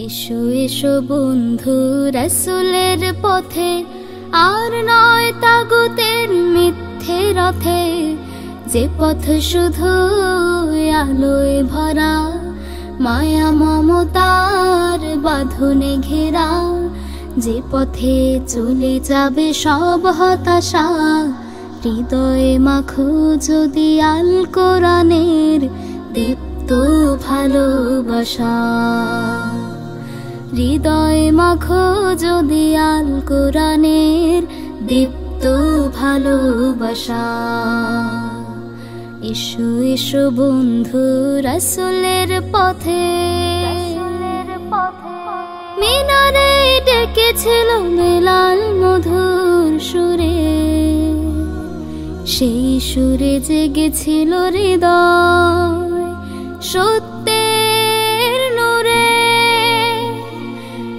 এসো এসো বন্ধু রাসূলের পথে, আর নয় তাগুতের মিথ্যে রথে। যে পথ শুধু আলোয় ভরা, মায়া মমতার বাঁধনে ঘেরা। যে পথে চলে যাবে সব হতাশা, হৃদয়ে মাখো যদি আল কোরআনের দীপ্ত ভালোবাসা। হৃদয়ে মাখো যদি আল কোরআনের দীপ্ত ভালোবাসা। এসো এসো বন্ধু রাসূলের পথে। মিনারে ডেকেছিল বেলাল মধুর সুরে, সেই সুরে জেগেছিল হৃদয় সত্যের নূরে।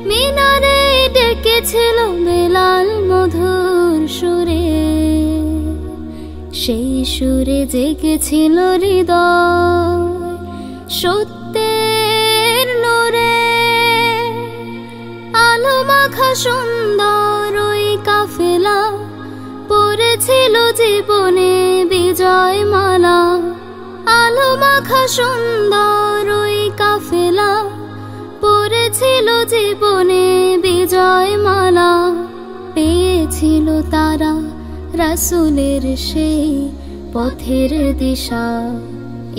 মিনারে ডেকেছিল বেলাল মধুর সুরে, সেই সুরে জেগেছিল হৃদয় সত্যের নূরে। আলো মাখা সুন্দর ওই কাফেলা, পড়েছিল জীবনে বিজয় মালা। আলো মাখা সুন্দর ওই কাফেলা, পড়েছিল জীবনে বিজয় মালা। পেয়েছিল তারা রাসূলের সেই পথের দিশা।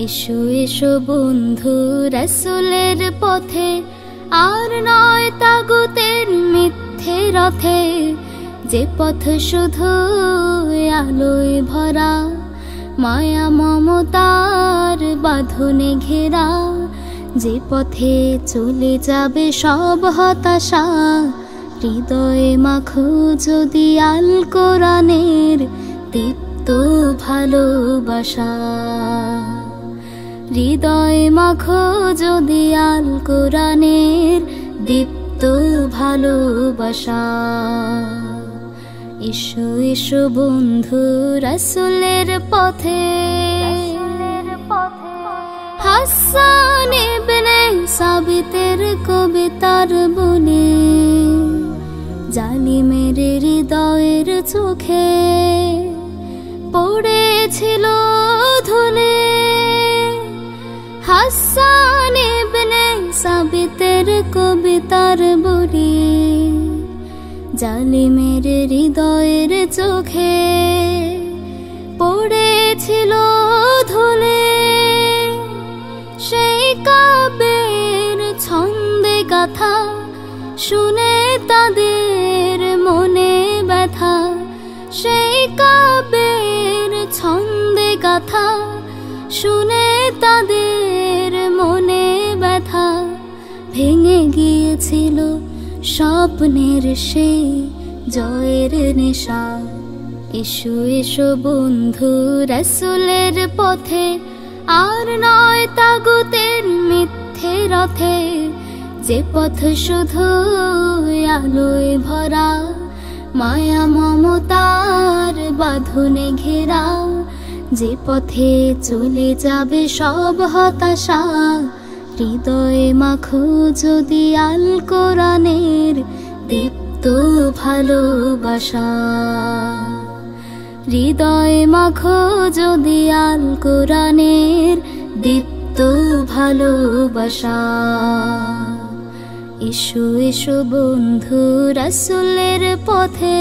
এসো এসো বন্ধু রাসূলের পথে, আর নয় তাগুতের মিথ্যে রথে। যে পথ শুধু আলোয় ভরা, মায়া মমতার বাঁধনে ঘেরা। যে পথে চলে যাবে সব হতাশা, হৃদয়ে মাখো যদি আল কোরআনের দীপ্ত ভালোবাসা। হৃদয়ে মাখো যদি আল কোরআনের দীপ্ত ভালোবাসা। এসো এসো বন্ধু রাসূলের পথে। হাসান ইবনে সাবিতের কবিতার বনে, জালিমের হৃদয়ের চোখে পড়েছিল ধুলে। হাসান ইবনে সাবিতের কবিতার বনে, জালিমের হৃদয়ের চোখে পড়েছিল ধুলে। সেই কাব্যের ছন্দে গাথা শুনে তাদের মনে ব্যথা। সেই কাব্যের ছন্দে গাথা শুনে তাদের মনে ব্যথা। ভেঙে গিয়েছিল স্বপ্নের সেই জয়ের নেশা। এসো এসো বন্ধু রাসূলের পথে, আর নয় তাগুতের মিথ্যে রথে। যে পথ শুধু আলোয় ভরা, মায়া মমতার বাঁধনে ঘেরা। যে পথে চলে যাবে সব হতাশা, হৃদয়ে মাখো যদি আল কোরআনের দীপ্ত ভালোবাসা। হৃদয়ে মাখো যদি আল কোরআনের দীপ্ত ভালোবাসা। এসো এসো বন্ধু রাসূলের পথে।